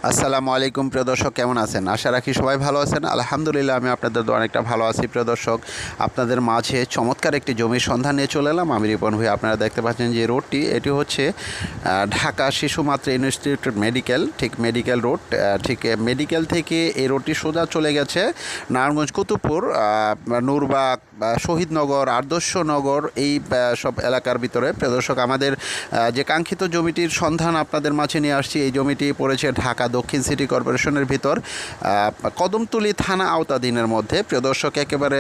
আসসালামু আলাইকুম প্রিয় দর্শক, কেমন আছেন? আশা রাখি সবাই ভালো আছেন। আলহামদুলিল্লাহ আমি আপনাদের দোয়া অনেকটা ভালো আছি। প্রিয় দর্শক, আপনাদের মাঝে চমৎকার একটি জমির সন্ধান নিয়ে চলে এলাম আমি রিপন ভাই। আপনারা দেখতে পাচ্ছেন যে রোডটি, এটি হচ্ছে ঢাকা শিশু মাতৃ ইনস্টিটিউট মেডিকেল, ঠিক মেডিকেল রোড। ঠিক মেডিকেল থেকে এই রোডটি সোজা চলে গেছে নারায়ণগঞ্জ, কুতুবপুর, নূরবাগ, শহীদনগর, আদর্শনগর, এই সব এলাকার ভিতরে। প্রিয় দর্শক, আমাদের যে কাঙ্ক্ষিত জমিটির সন্ধান আপনাদের মাঝে নিয়ে আসছি, এই জমিটি পড়েছে ঢাকা দক্ষিণ সিটি কর্পোরেশনের ভিতর, কদমতলী থানা আওতাধীনের মধ্যে। প্রিয় দর্শক, একেবারে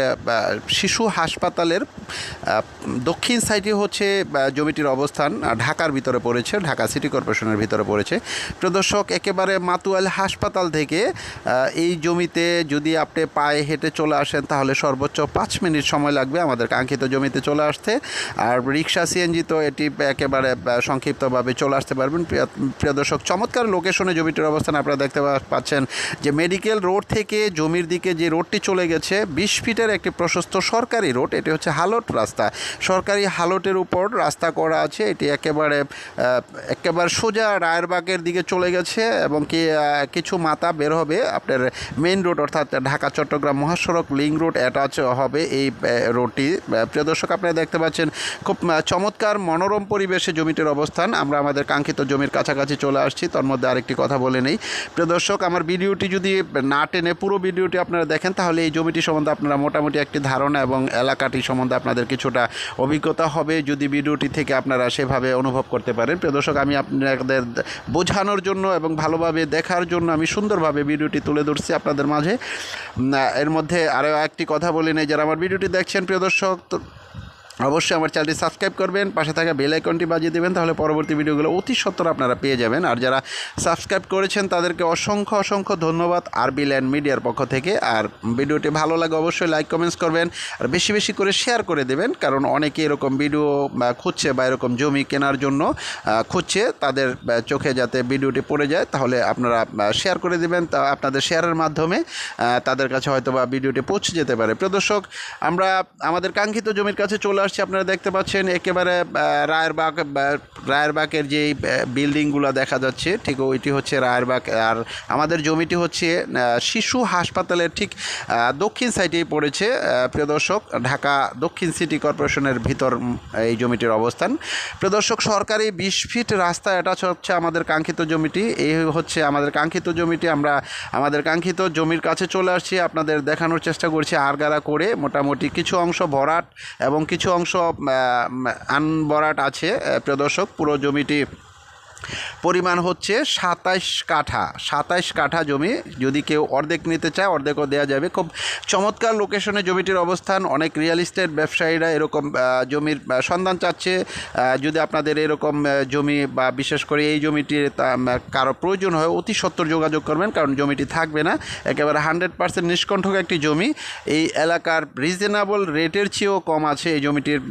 শিশু হাসপাতালের দক্ষিণ সাইডে হচ্ছে জমিটির অবস্থান। ঢাকার ভিতরে পড়েছে, ঢাকা সিটি কর্পোরেশনের ভিতরে পড়েছে। প্রিয় দর্শক, একেবারে মাতুয়াল হাসপাতাল থেকে এই জমিতে যদি আপনি পায়ে হেঁটে চলে আসেন তাহলে সর্বোচ্চ 5 মিনিট সময় লাগবে আমাদের কাঙ্ক্ষিত জমিতে চলে আসতে। আর রিক্সা সিএনজি তো এটি একেবারে সংক্ষিপ্তভাবে চলে আসতে পারবেন। প্রিয় দর্শক, চমৎকার লোকেশনে জমিটির অবস্থান আপনারা দেখতে পাচ্ছেন যে মেডিকেল রোড থেকে জমির দিকে যে রোডটি চলে গেছে 20 ফিটের একটি প্রশস্ত সরকারি রোড। এটি হচ্ছে হালট রাস্তা, সরকারি হালটের উপর রাস্তা করা আছে। এটি একেবারে সোজা রায়েরবাগের দিকে চলে গেছে এবং কিছু মাথা বের হবে আপনার মেইন রোড, অর্থাৎ ঢাকা চট্টগ্রাম মহাসড়ক লিঙ্ক রোড অ্যাটাচ হবে এই রোডটি। প্রিয় দর্শক, আপনারা দেখতে পাচ্ছেন খুব চমৎকার মনোরম পরিবেশে জমিটির অবস্থান। আমরা আমাদের কাঙ্ক্ষিত জমির কাছাকাছি চলে আসছি। তার মধ্যে আরেকটি কথা বলে নেই, প্রিয় দর্শক, আমার ভিডিওটি যদি না টেনে পুরো ভিডিওটি আপনারা দেখেন তাহলে এই জমিটি সম্বন্ধে আপনারা মোটামুটি একটি ধারণা এবং এলাকাটি সম্বন্ধে আপনাদের কিছুটা অভিজ্ঞতা হবে যদি ভিডিওটি থেকে আপনারা সেভাবে অনুভব করতে পারেন। প্রিয় দর্শক, আমি আপনাদের বোঝানোর জন্য এবং ভালোভাবে দেখার জন্য আমি সুন্দরভাবে ভিডিওটি তুলে ধরছি আপনাদের মাঝে। এর মধ্যে আরও একটি কথা বলে নেই, যারা আমার ভিডিওটি দেখছেন প্রিয় দর্শক, অবশ্যই আমার চ্যানেলটি সাবস্ক্রাইব করবেন, পাশে থাকা বেল আইকনটি বাজিয়ে দেবেন, তাহলে পরবর্তী ভিডিওগুলো অতি সত্বর আপনারা পেয়ে যাবেন। আর যারা সাবস্ক্রাইব করেছেন তাদেরকে অসংখ্য ধন্যবাদ আরবি ল্যান্ড মিডিয়ার পক্ষ থেকে। আর ভিডিওটি ভালো লাগে অবশ্যই লাইক কমেন্টস করবেন আর বেশি বেশি করে শেয়ার করে দেবেন, কারণ অনেকে এরকম ভিডিও খুঁজছে বা এরকম জমি কেনার জন্য খুঁজছে, তাদের চোখে যাতে ভিডিওটি পড়ে যায় তাহলে আপনারা শেয়ার করে দেবেন। তা আপনাদের শেয়ারের মাধ্যমে তাদের কাছে হয়তো বা ভিডিওটি পৌঁছে যেতে পারে। প্রিয় দর্শক, আমরা আমাদের কাঙ্ক্ষিত জমির কাছে চলে আসছি। আপনারা দেখতে পাচ্ছেন একেবারে রায়েরবাগের যে বিল্ডিংগুলো দেখা যাচ্ছে, ঠিক ওইটি হচ্ছে রায়েরবাগ। আর আমাদের জমিটি হচ্ছে শিশু হাসপাতালের ঠিক দক্ষিণ সাইডেই পড়েছে। প্রিয় দর্শক, ঢাকা দক্ষিণ সিটি কর্পোরেশনের ভিতর এই জমিটির অবস্থান। প্রিয় দর্শক, সরকারি 20 ফিট রাস্তা অ্যাটাচ হচ্ছে আমাদের কাঙ্ক্ষিত জমিটি। এই হচ্ছে আমাদের কাঙ্ক্ষিত জমিটি। আমরা আমাদের কাঙ্ক্ষিত জমির কাছে চলে আসছি, আপনাদের দেখানোর চেষ্টা করছি আরগারা করে। মোটামুটি কিছু অংশ ভরাট এবং কিছু অংশ আনভরাট আছে। প্রিয় দর্শক, পুরো জমিটি পরিমাণ হচ্ছে 27 কাঠা জমি। যদি কেউ অর্ধেক নিতে চায় অর্ধেকও দেওয়া যাবে। খুব চমৎকার লোকেশনে জমিটির অবস্থান। অনেক রিয়েল এস্টেট ব্যবসায়ীরা এরকম জমির সন্ধান চাচ্ছে। যদি আপনাদের এরকম জমি বা বিশেষ করে এই জমিটির কারো প্রয়োজন হয় অতি সত্বর যোগাযোগ করবেন, কারণ জমিটি থাকবে না। একেবারে 100% নিষ্কণ্ঠক একটি জমি। এই এলাকার রিজনেবল রেটের চেয়েও কম আছে এই জমিটির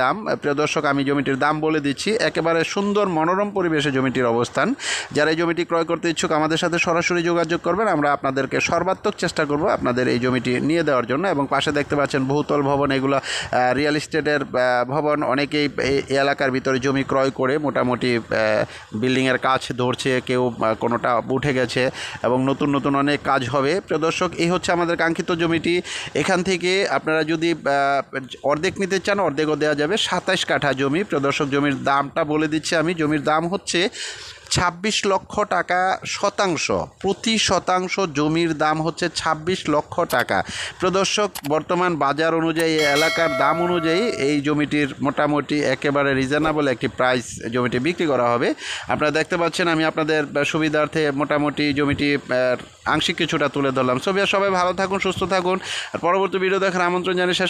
দাম। প্রিয় দর্শক, আমি জমিটির দাম বলে দিচ্ছি। একেবারে সুন্দর মনোরম পরিবেশে জমিটির অবস্থান। যারা এই জমিটি ক্রয় করতে ইচ্ছুক আমাদের সাথে সরাসরি যোগাযোগ করবেন। আমরা আপনাদেরকে সর্বাত্মক চেষ্টা করব আপনাদের এই জমিটি নিয়ে দেওয়ার জন্য। এবং পাশে দেখতে পাচ্ছেন বহুতল ভবন, এগুলো রিয়েল এস্টেটের ভবন। অনেকেই এই এলাকার ভিতরে জমি ক্রয় করে মোটামুটি বিল্ডিংয়ের কাজ ধরছে, কেউ কোনোটা উঠে গেছে এবং নতুন অনেক কাজ হবে। প্রিয় দর্শক, এই হচ্ছে আমাদের কাঙ্ক্ষিত জমিটি। এখান থেকে আপনারা যদি অর্ধেক নিতে চান অর্ধেকও দেওয়া যাবে। 27 কাঠা জমি। প্রিয় দর্শক, জমির দামটা বলে দিচ্ছি আমি। জমির দাম হচ্ছে 26 লক্ষ টাকা শতাংশ। প্রতি শতাংশ জমির দাম হচ্ছে 26 লক্ষ টাকা। প্রিয় দর্শক, বর্তমান বাজার অনুযায়ী এলাকার দাম অনুযায়ী এই জমিটির মোটামুটি একেবারে রিজনেবল একটি প্রাইস জমিটি বিক্রি করা হবে। আপনারা দেখতে পাচ্ছেন আমি আপনাদের সুবিধার্থে মোটামুটি জমিটি আংশিক কিছুটা তুলে ধরলাম। সবাই ভালো থাকুন, সুস্থ থাকুন। আর পরবর্তী ভিডিও দেখার আমন্ত্রণ জানিয়ে শেষ